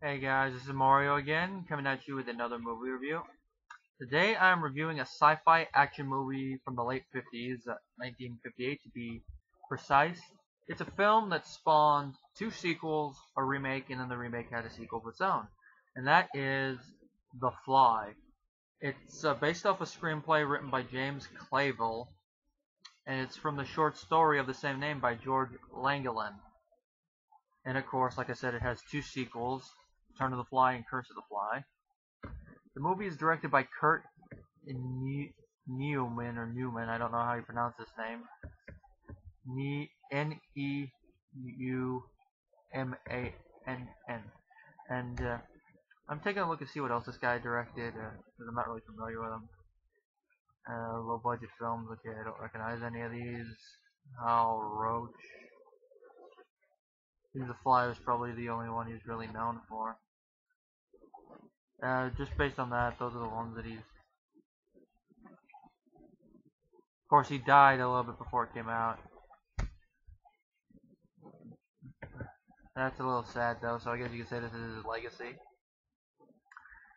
Hey guys, this is Mario again, coming at you with another movie review. Today I'm reviewing a sci-fi action movie from the late 50s, 1958 to be precise. It's a film that spawned two sequels, a remake, and then the remake had a sequel of its own. And that is The Fly. It's based off a screenplay written by James Clavell, and it's from the short story of the same name by George Langelaan. And of course, like I said, it has two sequels, Return of the Fly and Curse of the Fly. The movie is directed by Kurt Neumann, I don't know how you pronounce his name. Neumann. And I'm taking a look to see what else this guy directed, because I'm not really familiar with him. Low budget films, okay, I don't recognize any of these. Hal Roach. The Fly was probably the only one he's really known for. Just based on that, those are the ones that he's... Of course, he died a little bit before it came out. That's a little sad, though, so I guess you could say this is his legacy.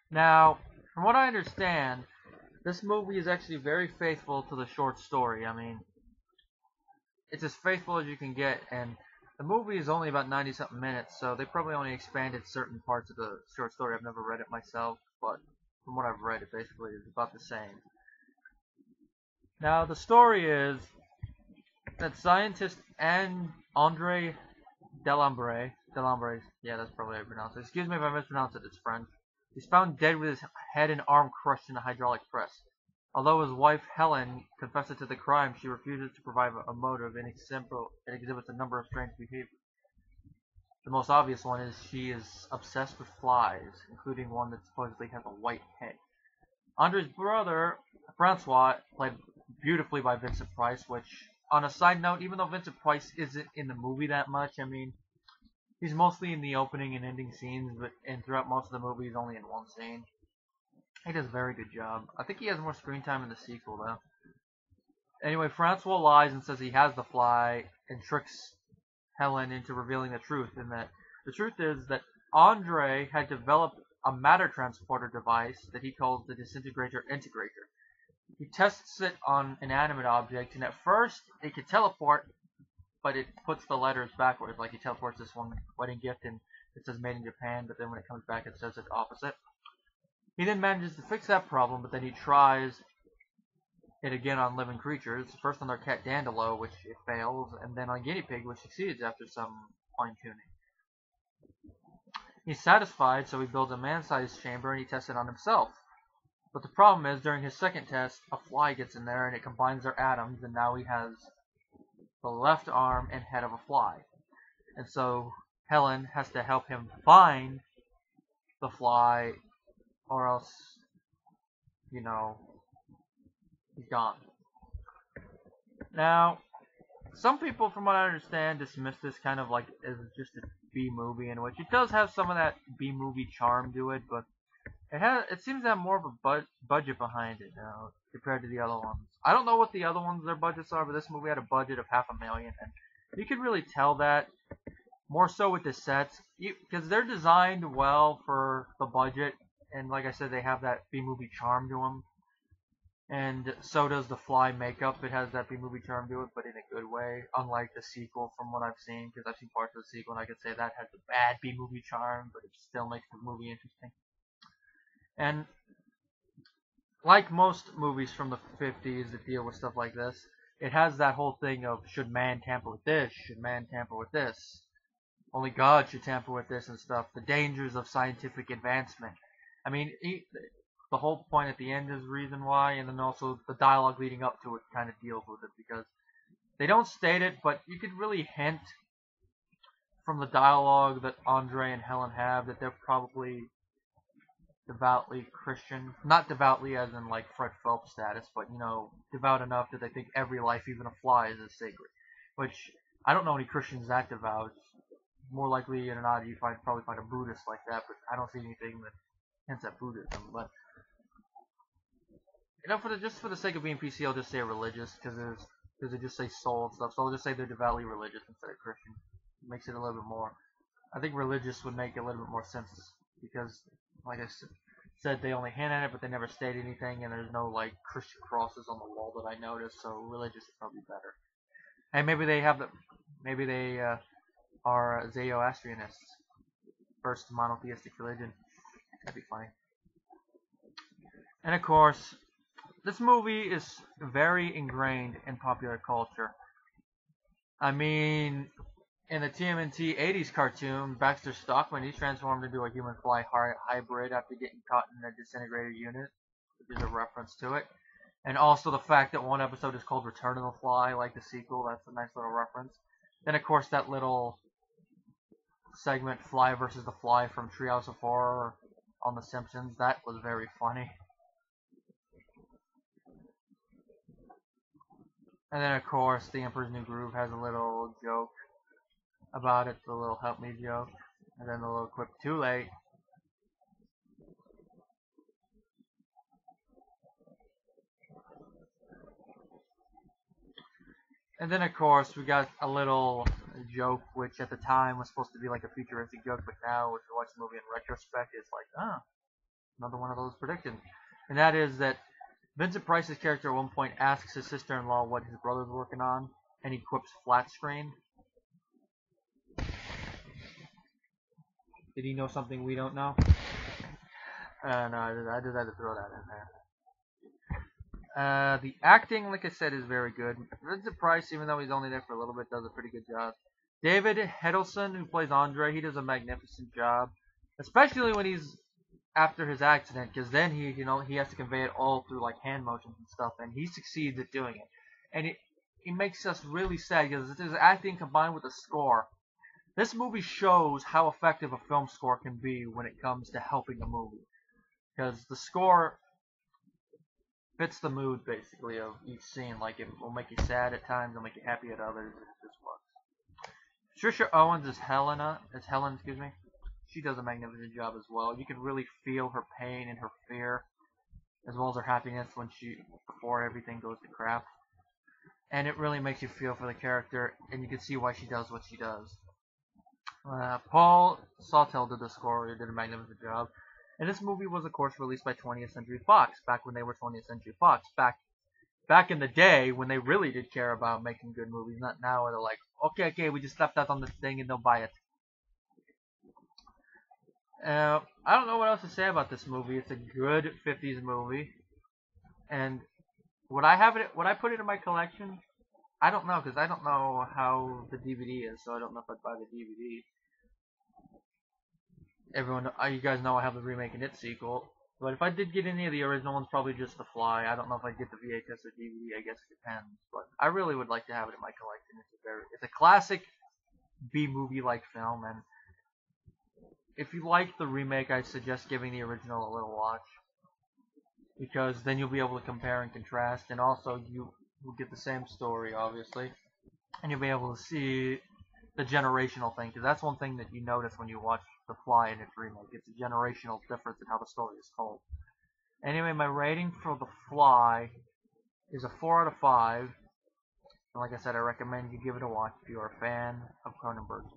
Now, from what I understand, this movie is actually very faithful to the short story. I mean, it's as faithful as you can get, and the movie is only about 90-something minutes, so they probably only expanded certain parts of the short story. I've never read it myself, but from what I've read, it basically is about the same. Now, the story is that scientist Andre Delambre, yeah, that's probably how you pronounce it. Excuse me if I mispronounce it, it's French. He's found dead with his head and arm crushed in a hydraulic press. Although his wife, Helen, confesses to the crime, she refuses to provide a motive and exhibits a number of strange behaviors. The most obvious one is she is obsessed with flies, including one that supposedly has a white head. Andre's brother, Francois, played beautifully by Vincent Price, which, on a side note, even though Vincent Price isn't in the movie that much, I mean, he's mostly in the opening and ending scenes, and throughout most of the movie he's only in one scene. He does a very good job. I think he has more screen time in the sequel, though. Anyway, Francois lies and says he has the fly and tricks Helen into revealing the truth. And that the truth is that Andre had developed a matter transporter device that he calls the disintegrator integrator. He tests it on an inanimate object, and at first it could teleport, but it puts the letters backwards. Like he teleports this one wedding gift and it says made in Japan, but then when it comes back it says the opposite. He then manages to fix that problem, but then he tries it again on living creatures. First on their cat Dandelo, which it fails, and then on guinea pig, which succeeds after some fine-tuning. He's satisfied, so he builds a man-sized chamber and he tests it on himself. But the problem is, during his second test, a fly gets in there and it combines their atoms, and now he has the left arm and head of a fly. And so Helen has to help him find the fly, or else, you know, he's gone. Now, some people, from what I understand, dismiss this kind of like as just a B movie, in which it does have some of that B movie charm to it, but it seems to have more of a budget behind it now compared to the other ones. I don't know what the other ones their budgets are, but this movie had a budget of $500,000, and you could really tell that more so with the sets, because they're designed well for the budget. And like I said, they have that B-movie charm to them. And so does the Fly makeup. It has that B-movie charm to it, but in a good way. Unlike the sequel from what I've seen, because I've seen parts of the sequel, and I could say that has a bad B-movie charm, but it still makes the movie interesting. And like most movies from the 50s that deal with stuff like this, it has that whole thing of, should man tamper with this? Should man tamper with this? Only God should tamper with this and stuff. The dangers of scientific advancement. I mean, the whole point at the end is the reason why, and then also the dialogue leading up to it kind of deals with it, because they don't state it, but you could really hint from the dialogue that Andre and Helen have that they're probably devoutly Christian. Not devoutly as in like Fred Phelps status, but, you know, devout enough that they think every life, even a fly, is sacred. Which, I don't know any Christians that devout. More likely than not, you probably find a Buddhist like that, but I don't see anything that hints at Buddhism. But you know, just for the sake of being PC, I'll just say religious, because they just say soul and stuff. So I'll just say they're devoutly religious instead of Christian. It makes it a little bit more. I think religious would make a little bit more sense because, like I said, they only hinted it, but they never stated anything, and there's no like Christian crosses on the wall that I noticed. So religious is probably better. And maybe they have maybe they are Zoroastrianists, first monotheistic religion. That'd be funny. And of course, this movie is very ingrained in popular culture. I mean, in the TMNT 80s cartoon, Baxter Stockman, he's transformed into a human fly hybrid after getting caught in a disintegrator unit, which is a reference to it. And also the fact that one episode is called Return of the Fly, like the sequel, that's a nice little reference. Then of course that little segment, Fly versus the Fly from Treehouse of Horror on The Simpsons, that was very funny. And then of course The Emperor's New Groove has a little joke about it, the little help me joke. And then the little quip, too late. And then of course we got a little joke, which at the time was supposed to be like a futuristic joke, but now if you watch the movie in retrospect, it's like, another one of those predictions. And that is that Vincent Price's character at one point asks his sister-in-law what his brother's working on, and he quips flat screen. Did he know something we don't know? No, I just had to throw that in there. The acting, like I said, is very good. Vincent Price, even though he's only there for a little bit, does a pretty good job. David Heddleston, who plays Andre, he does a magnificent job, especially when he's after his accident, because then he has to convey it all through like hand motions and stuff, and he succeeds at doing it. And it makes us really sad because his acting combined with the score. This movie shows how effective a film score can be when it comes to helping a movie, because the score fits the mood basically of each scene. Like it will make you sad at times, it'll make you happy at others. It just works. Trisha Owens is Helen, excuse me. She does a magnificent job as well. You can really feel her pain and her fear, as well as her happiness before everything goes to crap. And it really makes you feel for the character, and you can see why she does what she does. Paul Sawtell did the score. He did a magnificent job. And this movie was, of course, released by 20th Century Fox, back when they were 20th Century Fox. Back in the day when they really did care about making good movies, not now where they're like, okay, we just slapped that on this thing and they'll buy it. I don't know what else to say about this movie. It's a good 50s movie. And would I put it in my collection? I don't know, because I don't know how the DVD is, so I don't know if I'd buy the DVD. You guys know I have the remake and its sequel. But if I did get any of the original ones, probably just The Fly. I don't know if I'd get the VHS or DVD. I guess it depends. But I really would like to have it in my collection. It's a classic B-movie like film, and if you like the remake, I suggest giving the original a little watch, because then you'll be able to compare and contrast, and also you will get the same story, obviously, and you'll be able to see the generational thing, because that's one thing that you notice when you watch The Fly and its remake. It's a generational difference in how the story is told. Anyway, my rating for The Fly is a 4 out of 5. And like I said, I recommend you give it a watch if you are a fan of Cronenberg's